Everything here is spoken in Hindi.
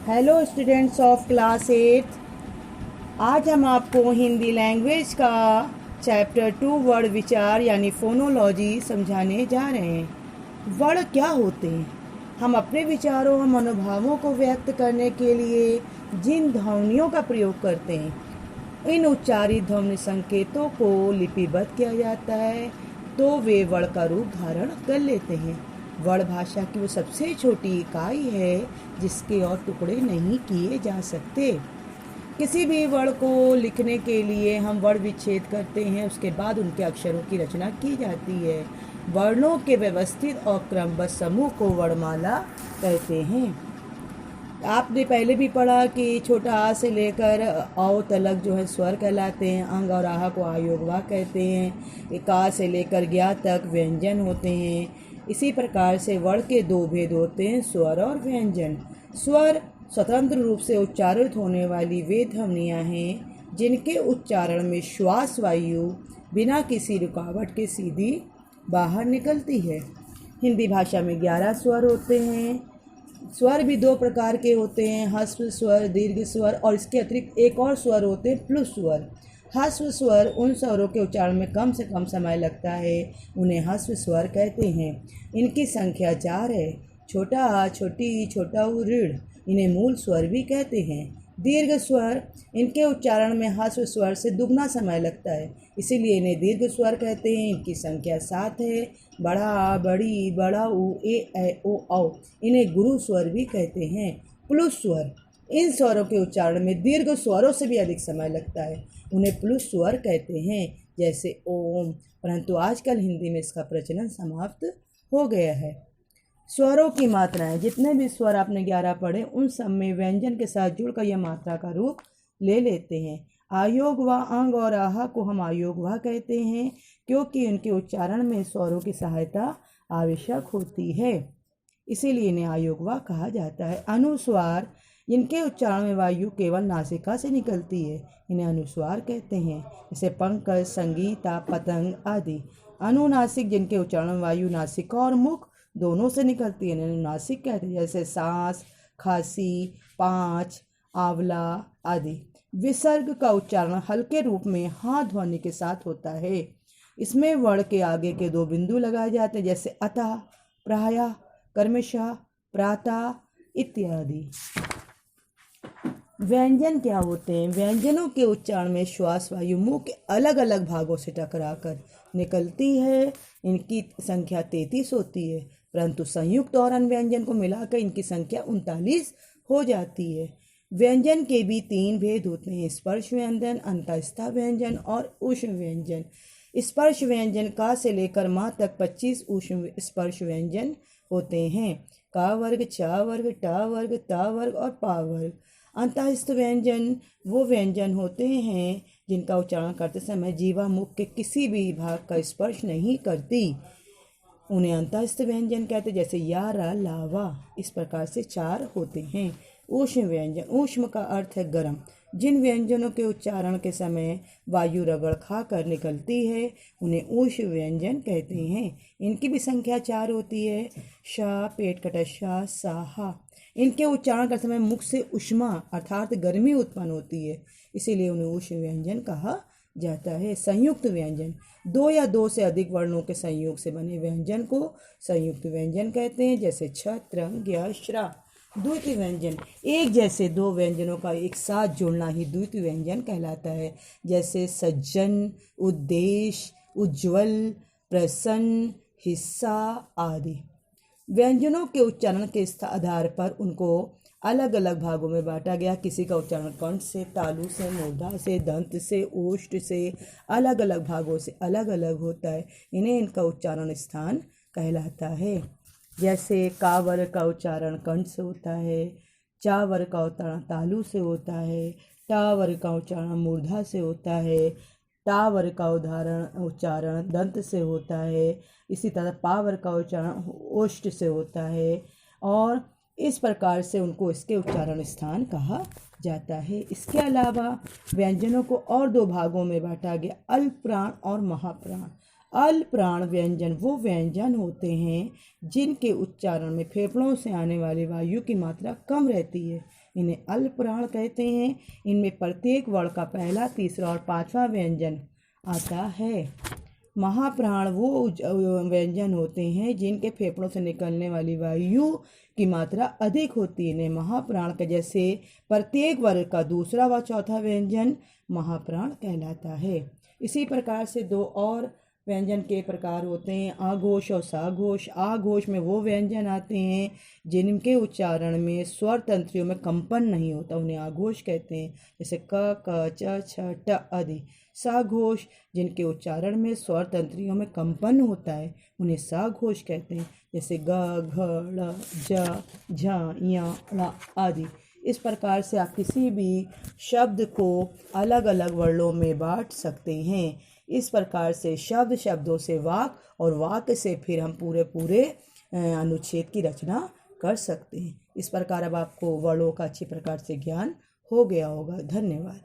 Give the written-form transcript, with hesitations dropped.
Hello students of class 8। आज हम आपको हिंदी लैंग्वेज का चैप्टर 2 वर्ण विचार यानी फोनोलॉजी समझाने जा रहे हैं। वर्ण क्या होते हैं? हम अपने विचारों और मनोभावों को व्यक्त करने के लिए जिन ध्वनियों का प्रयोग करते हैं, इन उच्चारित ध्वनि संकेतों को लिपिबद्ध किया जाता है तो वे वर्ण का रूप धारण कर लेते हैं। वर्ण भाषा की वो सबसे छोटी इकाई है जिसके और टुकड़े नहीं किए जा सकते। किसी भी वर्ण को लिखने के लिए हम वर्ण विच्छेद करते हैं, उसके बाद उनके अक्षरों की रचना की जाती है। वर्णों के व्यवस्थित और क्रमबद्ध समूह को वर्णमाला कहते हैं। आपने पहले भी पढ़ा कि छोटा आ से लेकर औ तलक जो है स्वर कहलाते हैं। अंग और आह को आयोगवा कहते हैं। का से लेकर ज्ञा तक व्यंजन होते हैं। इसी प्रकार से वर्ण के दो भेद होते हैं, स्वर और व्यंजन। स्वर स्वतंत्र रूप से उच्चारित होने वाली वे ध्वनियाँ हैं जिनके उच्चारण में श्वास वायु बिना किसी रुकावट के सीधी बाहर निकलती है। हिंदी भाषा में 11 स्वर होते हैं। स्वर भी दो प्रकार के होते हैं, ह्रस्व स्वर, दीर्घ स्वर, और इसके अतिरिक्त एक और स्वर होते हैं प्लुत स्वर। ह्रस्व स्वर उन स्वरों के उच्चारण में कम से कम समय लगता है, उन्हें ह्रस्व स्वर कहते हैं। इनकी संख्या 4 है। छोटा आ, छोटी ई, छोटा ऊ, ऋढ़, इन्हें मूल स्वर भी कहते हैं। दीर्घ स्वर, इनके उच्चारण में ह्रस्व स्वर से दुगना समय लगता है, इसीलिए इन्हें दीर्घ स्वर कहते हैं। इनकी संख्या 7 है। बड़ा आ, बड़ी, बड़ा ऊ, ए ओ औ, इन्हें गुरु स्वर भी कहते हैं। प्लुत स्वर, इन स्वरों के उच्चारण में दीर्घ स्वरों से भी अधिक समय लगता है, उन्हें प्लुत स्वर कहते हैं, जैसे ओम। परंतु आजकल हिंदी में इसका प्रचलन समाप्त हो गया है। स्वरों की मात्राएं, जितने भी स्वर आपने 11 पढ़े उन सब में व्यंजन के साथ जुड़कर यह मात्रा का रूप ले लेते हैं। आयोग व अंग और आह को हम आयोगवा कहते हैं क्योंकि उनके उच्चारण में स्वरों की सहायता आवश्यक होती है, इसीलिए इन्हें आयोगवा कहा जाता है। अनुस्वार, जिनके उच्चारण में वायु केवल नासिका से निकलती है, इन्हें अनुस्वार कहते हैं, जैसे पंकज, संगीता, पतंग आदि। अनुनासिक, जिनके उच्चारण में वायु नासिका और मुख दोनों से निकलती है, इन्हें अनुनासिक कहते हैं, जैसे सांस, खांसी, पाँच, आंवला आदि। विसर्ग का उच्चारण हल्के रूप में हाँ ध्वनि के साथ होता है। इसमें वर्ण के आगे के 2 बिंदु लगाए जाते हैं, जैसे अतः, प्रायः, क्रमशः, प्रातः इत्यादि। व्यंजन क्या होते हैं? व्यंजनों के उच्चारण में श्वास वायु मुंह के अलग अलग भागों से टकराकर निकलती है। इनकी संख्या 33 होती है, परंतु संयुक्त और अन्य व्यंजन को मिलाकर इनकी संख्या 39 हो जाती है। व्यंजन के भी 3 भेद होते हैं, स्पर्श व्यंजन, अंतःस्थ व्यंजन और ऊष्म व्यंजन। स्पर्श व्यंजन का से लेकर माँ तक 25 ऊष्म स्पर्श व्यंजन होते हैं, का वर्ग, चा वर्ग, टा वर्ग, ता वर्ग और पा वर्ग। अंतःस्थ व्यंजन वो व्यंजन होते हैं जिनका उच्चारण करते समय जीवा मुख के किसी भी भाग का स्पर्श नहीं करती, उन्हें अंतःस्थ व्यंजन कहते हैं, जैसे या, रा, ला, वा। इस प्रकार से 4 होते हैं। ऊष्म व्यंजन, ऊष्म का अर्थ है गर्म। जिन व्यंजनों के उच्चारण के समय वायु रगड़ खाकर निकलती है, उन्हें ऊष्म व्यंजन कहते हैं। इनकी भी संख्या 4 होती है। शा, पेट कटा शा, साहा। इनके उच्चारण के समय मुख से उष्मा अर्थात गर्मी उत्पन्न होती है, इसीलिए उन्हें ऊष्म व्यंजन कहा जाता है। संयुक्त व्यंजन, 2 या 2 से अधिक वर्णों के संयोग से बने व्यंजन को संयुक्त व्यंजन कहते हैं, जैसे छ, त्रंग, ज्ञ, श्रा। द्वितीय व्यंजन, एक जैसे 2 व्यंजनों का एक साथ जुड़ना ही द्वितीय व्यंजन कहलाता है, जैसे सज्जन, उद्देश्य, उज्ज्वल, प्रसन्न, हिस्सा आदि। व्यंजनों के उच्चारण के आधार पर उनको अलग अलग भागों में बांटा गया। किसी का उच्चारण कंठ से, तालु से, मूर्धा से, दंत से, ओष्ठ से, अलग अलग भागों से अलग अलग होता है, इन्हें इनका उच्चारण स्थान कहलाता है। जैसे का वर्ग का उच्चारण कंठ से होता है, चा वर्ग का उच्चारण तालु से होता है, टा वर्ग का उच्चारण मूर्धा से होता है, टा वर्ग का उच्चारण दंत से होता है, इसी तरह पा वर्ग का उच्चारण ओष्ठ से होता है, और इस प्रकार से उनको इसके उच्चारण स्थान कहा जाता है। इसके अलावा व्यंजनों को और 2 भागों में बांटा गया, अल्प प्राण और महाप्राण। अल्प प्राण व्यंजन वो व्यंजन होते हैं जिनके उच्चारण में फेफड़ों से आने वाली वायु की मात्रा कम रहती है, इन्हें अल्पप्राण कहते हैं। इनमें प्रत्येक वर्ण का पहला, तीसरा और पांचवा व्यंजन आता है। महाप्राण वो व्यंजन होते हैं जिनके फेफड़ों से निकलने वाली वायु की मात्रा अधिक होती है। इन्हें महाप्राण के जैसे प्रत्येक वर्ग का दूसरा व चौथा व्यंजन महाप्राण कहलाता है। इसी प्रकार से दो और व्यंजन के प्रकार होते हैं, आघोष और साघोष। आघोष में वो व्यंजन आते हैं जिनके उच्चारण में स्वर तंत्रियों में कंपन नहीं होता, उन्हें आघोष कहते हैं, जैसे क, क, च, छ, ट आदि। साघोष जिनके उच्चारण में स्वर तंत्रियों में कंपन होता है, उन्हें साघोष कहते हैं, जैसे ग, घ, ड़, ज, झ, ञ, ण आदि। इस प्रकार से आप किसी भी शब्द को अलग अलग वर्णों में बांट सकते हैं। इस प्रकार से शब्द शब्दों से वाक्य और वाक्य से फिर हम पूरे अनुच्छेद की रचना कर सकते हैं। इस प्रकार अब आपको वर्णों का अच्छी प्रकार से ज्ञान हो गया होगा। धन्यवाद।